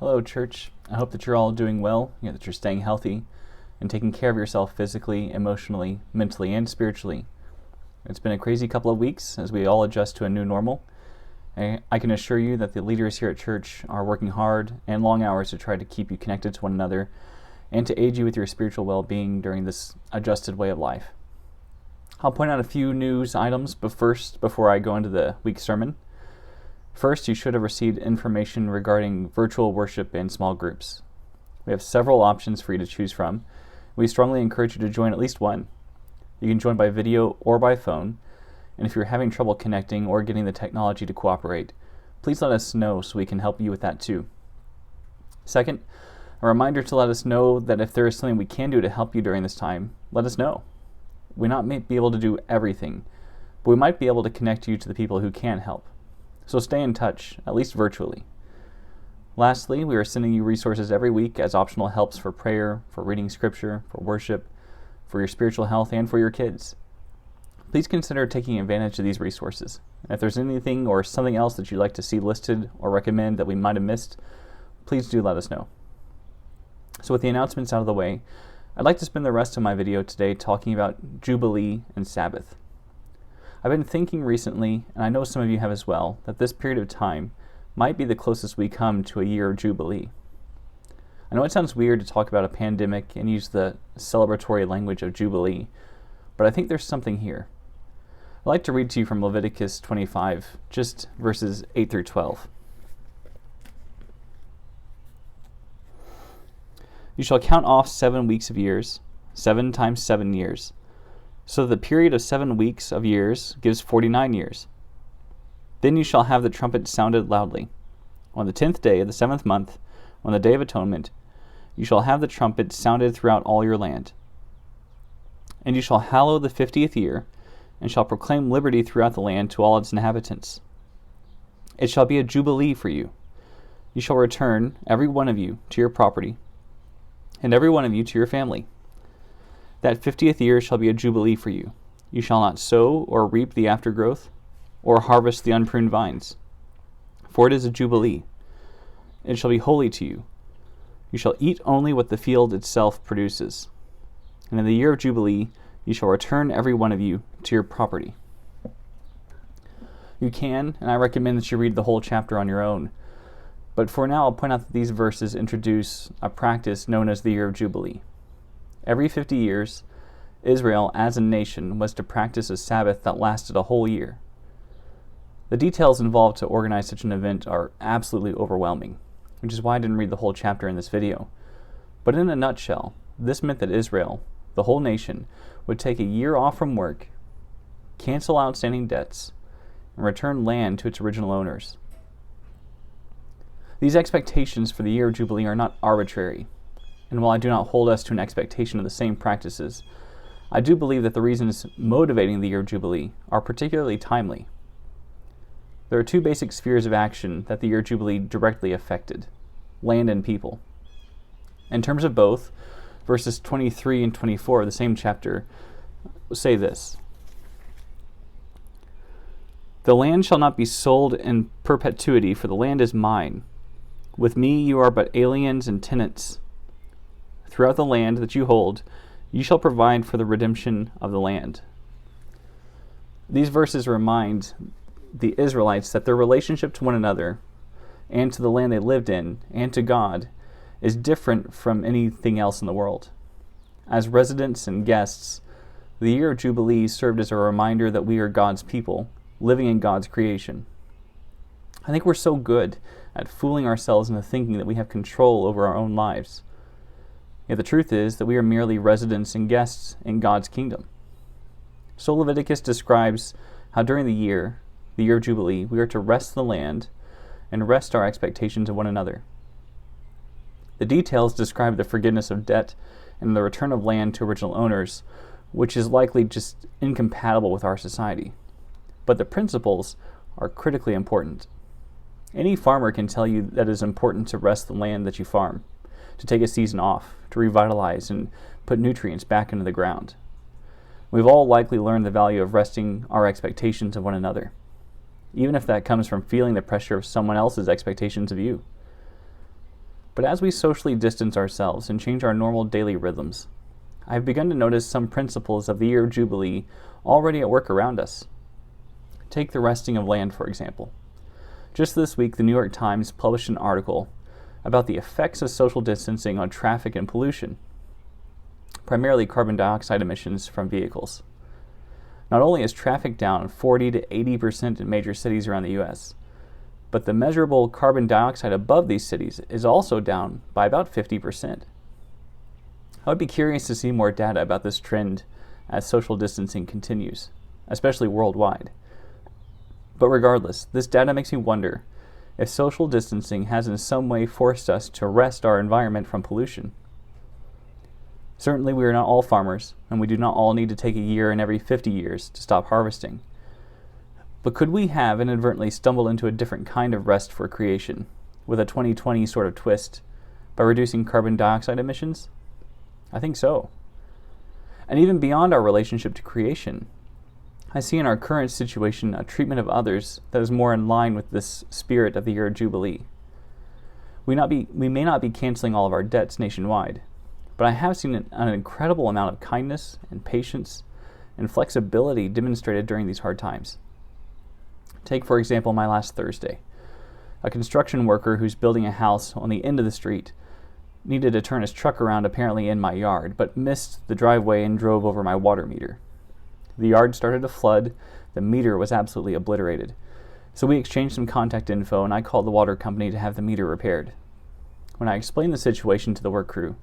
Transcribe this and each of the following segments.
Hello, church. I hope that you're all doing well, that you're staying healthy and taking care of yourself physically, emotionally, mentally, and spiritually. It's been a crazy couple of weeks as we all adjust to a new normal. I can assure you that the leaders here at church are working hard and long hours to try to keep you connected to one another and to aid you with your spiritual well-being during this adjusted way of life. I'll point out a few news items, but first, before I go into the week's sermon. First, you should have received information regarding virtual worship in small groups. We have several options for you to choose from. We strongly encourage you to join at least one. You can join by video or by phone, and if you're having trouble connecting or getting the technology to cooperate, please let us know so we can help you with that too. Second, a reminder to let us know that if there is something we can do to help you during this time, let us know. We may not be able to do everything, but we might be able to connect you to the people who can help. So stay in touch, at least virtually. Lastly, we are sending you resources every week as optional helps for prayer, for reading scripture, for worship, for your spiritual health, and for your kids. Please consider taking advantage of these resources. And if there's anything or something else that you'd like to see listed or recommend that we might have missed, please do let us know. So with the announcements out of the way, I'd like to spend the rest of my video today talking about Jubilee and Sabbath. I've been thinking recently, and I know some of you have as well, that this period of time might be the closest we come to a year of Jubilee. I know it sounds weird to talk about a pandemic and use the celebratory language of Jubilee, but I think there's something here. I'd like to read to you from Leviticus 25, just verses 8 through 12. You shall count off 7 weeks of years, 7 times 7 years. So the period of 7 weeks of years gives 49 years. Then you shall have the trumpet sounded loudly. On the 10th day of the 7th month, on the day of atonement, you shall have the trumpet sounded throughout all your land. And you shall hallow the 50th year, and shall proclaim liberty throughout the land to all its inhabitants. It shall be a jubilee for you. You shall return, every one of you, to your property, and every one of you to your family. That 50th year shall be a jubilee for you. You shall not sow or reap the aftergrowth, or harvest the unpruned vines. For it is a jubilee. It shall be holy to you. You shall eat only what the field itself produces. And in the year of jubilee, you shall return every one of you to your property. You can, and I recommend that you read the whole chapter on your own. But for now, I'll point out that these verses introduce a practice known as the Year of Jubilee. Every 50 years, Israel as a nation was to practice a Sabbath that lasted a whole year. The details involved to organize such an event are absolutely overwhelming, which is why I didn't read the whole chapter in this video. But in a nutshell, this meant that Israel, the whole nation, would take a year off from work, cancel outstanding debts, and return land to its original owners. These expectations for the Year of Jubilee are not arbitrary. And while I do not hold us to an expectation of the same practices, I do believe that the reasons motivating the Year of Jubilee are particularly timely. There are two basic spheres of action that the Year of Jubilee directly affected: land and people. In terms of both, verses 23 and 24 of the same chapter say this: The land shall not be sold in perpetuity, for the land is mine. With me you are but aliens and tenants. Throughout the land that you hold, you shall provide for the redemption of the land. These verses remind the Israelites that their relationship to one another and to the land they lived in and to God is different from anything else in the world. As residents and guests, the Year of Jubilee served as a reminder that we are God's people, living in God's creation. I think we're so good at fooling ourselves into thinking that we have control over our own lives. Yet the truth is that we are merely residents and guests in God's kingdom. So Leviticus describes how during the Year of Jubilee, we are to rest the land and rest our expectations of one another. The details describe the forgiveness of debt and the return of land to original owners, which is likely just incompatible with our society. But the principles are critically important. Any farmer can tell you that it is important to rest the land that you farm, to take a season off, to revitalize and put nutrients back into the ground. We've all likely learned the value of resting our expectations of one another, even if that comes from feeling the pressure of someone else's expectations of you. But as we socially distance ourselves and change our normal daily rhythms, I've begun to notice some principles of the Year of Jubilee already at work around us. Take the resting of land, for example. Just this week, the New York Times published an article about the effects of social distancing on traffic and pollution, primarily carbon dioxide emissions from vehicles. Not only is traffic down 40 to 80% in major cities around the U.S., but the measurable carbon dioxide above these cities is also down by about 50%. I would be curious to see more data about this trend as social distancing continues, especially worldwide. But regardless, this data makes me wonder if social distancing has in some way forced us to wrest our environment from pollution. Certainly we are not all farmers, and we do not all need to take a year in every 50 years to stop harvesting. But could we have inadvertently stumbled into a different kind of rest for creation, with a 2020 sort of twist, by reducing carbon dioxide emissions? I think so. And even beyond our relationship to creation, I see in our current situation a treatment of others that is more in line with this spirit of the Year of Jubilee. We may not be canceling all of our debts nationwide, but I have seen an incredible amount of kindness and patience and flexibility demonstrated during these hard times. Take, for example, my last Thursday. A construction worker who's building a house on the end of the street needed to turn his truck around apparently in my yard, but missed the driveway and drove over my water meter. The yard started to flood. The meter was absolutely obliterated. So we exchanged some contact info, and I called the water company to have the meter repaired. When I explained the situation to the work crew,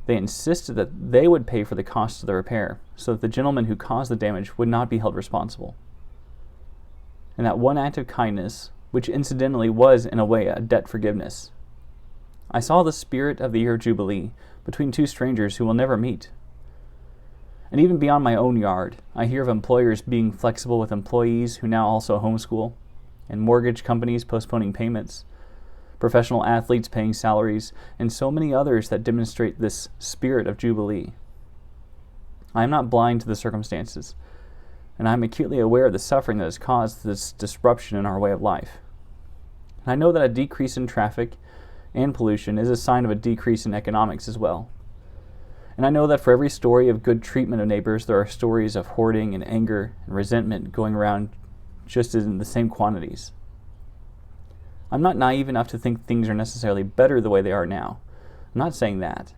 they insisted that they would pay for the cost of the repair, so that the gentleman who caused the damage would not be held responsible. And that one act of kindness, which incidentally was in a way a debt forgiveness, I saw the spirit of the Year of Jubilee between two strangers who will never meet. And even beyond my own yard, I hear of employers being flexible with employees who now also homeschool, and mortgage companies postponing payments, professional athletes paying salaries, and so many others that demonstrate this spirit of Jubilee. I am not blind to the circumstances, and I am acutely aware of the suffering that has caused this disruption in our way of life. And I know that a decrease in traffic and pollution is a sign of a decrease in economics as well. And I know that for every story of good treatment of neighbors, there are stories of hoarding and anger and resentment going around just in the same quantities. I'm not naive enough to think things are necessarily better the way they are now. I'm not saying that.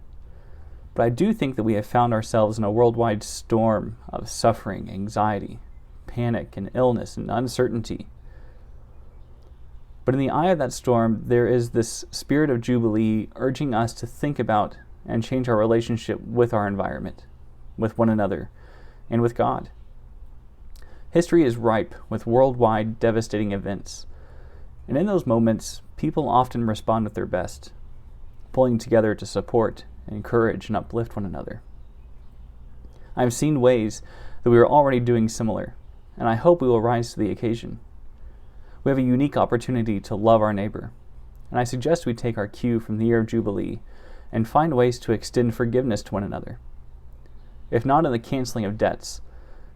But I do think that we have found ourselves in a worldwide storm of suffering, anxiety, panic, and illness and uncertainty. But in the eye of that storm, there is this spirit of Jubilee urging us to think about and change our relationship with our environment, with one another, and with God. History is ripe with worldwide devastating events. And in those moments, people often respond at their best, pulling together to support, encourage, and uplift one another. I have seen ways that we are already doing similar, and I hope we will rise to the occasion. We have a unique opportunity to love our neighbor, and I suggest we take our cue from the Year of Jubilee and find ways to extend forgiveness to one another. If not in the canceling of debts,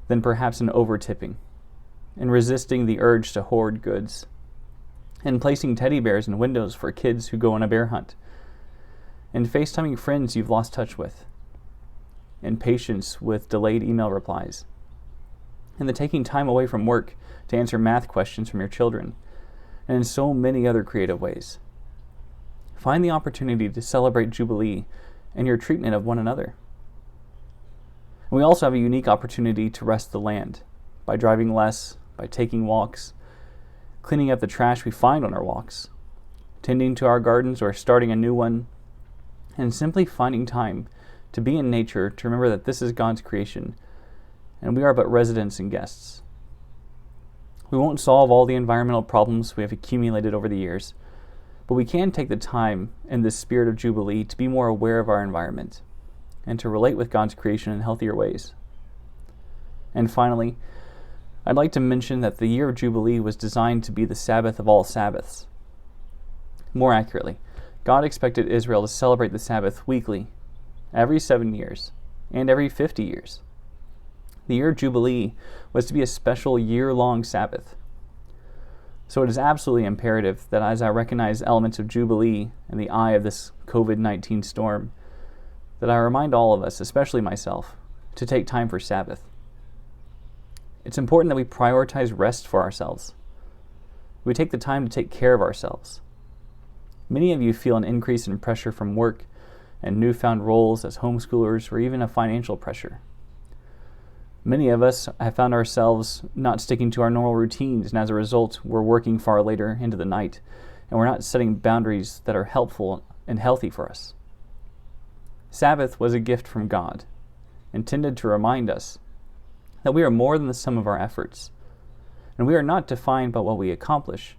then perhaps in over-tipping, in resisting the urge to hoard goods, and placing teddy bears in windows for kids who go on a bear hunt, and FaceTiming friends you've lost touch with, and patience with delayed email replies, and the taking time away from work to answer math questions from your children, and in so many other creative ways. Find the opportunity to celebrate Jubilee in your treatment of one another. And we also have a unique opportunity to rest the land by driving less, by taking walks, cleaning up the trash we find on our walks, tending to our gardens or starting a new one, and simply finding time to be in nature, to remember that this is God's creation, and we are but residents and guests. We won't solve all the environmental problems we have accumulated over the years, but we can take the time in this spirit of Jubilee to be more aware of our environment and to relate with God's creation in healthier ways. And finally, I'd like to mention that the Year of Jubilee was designed to be the Sabbath of all Sabbaths. More accurately, God expected Israel to celebrate the Sabbath weekly, every 7 years, and every 50 years. The Year of Jubilee was to be a special year-long Sabbath. So it is absolutely imperative that as I recognize elements of Jubilee in the eye of this COVID-19 storm, that I remind all of us, especially myself, to take time for Sabbath. It's important that we prioritize rest for ourselves. We take the time to take care of ourselves. Many of you feel an increase in pressure from work and newfound roles as homeschoolers, or even a financial pressure. Many of us have found ourselves not sticking to our normal routines, and as a result, we're working far later into the night, and we're not setting boundaries that are helpful and healthy for us. Sabbath was a gift from God, intended to remind us that we are more than the sum of our efforts, and we are not defined by what we accomplish.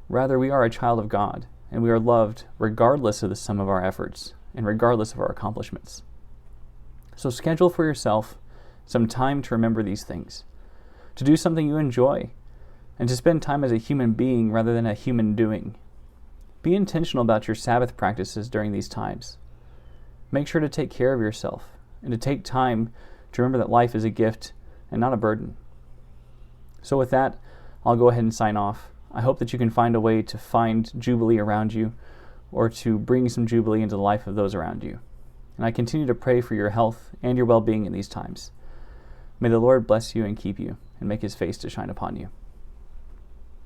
Rather, we are a child of God, and we are loved regardless of the sum of our efforts and regardless of our accomplishments. So schedule for yourself some time to remember these things, to do something you enjoy, and to spend time as a human being rather than a human doing. Be intentional about your Sabbath practices during these times. Make sure to take care of yourself and to take time to remember that life is a gift and not a burden. So with that, I'll go ahead and sign off. I hope that you can find a way to find Jubilee around you, or to bring some Jubilee into the life of those around you. And I continue to pray for your health and your well-being in these times. May the Lord bless you and keep you, and make his face to shine upon you.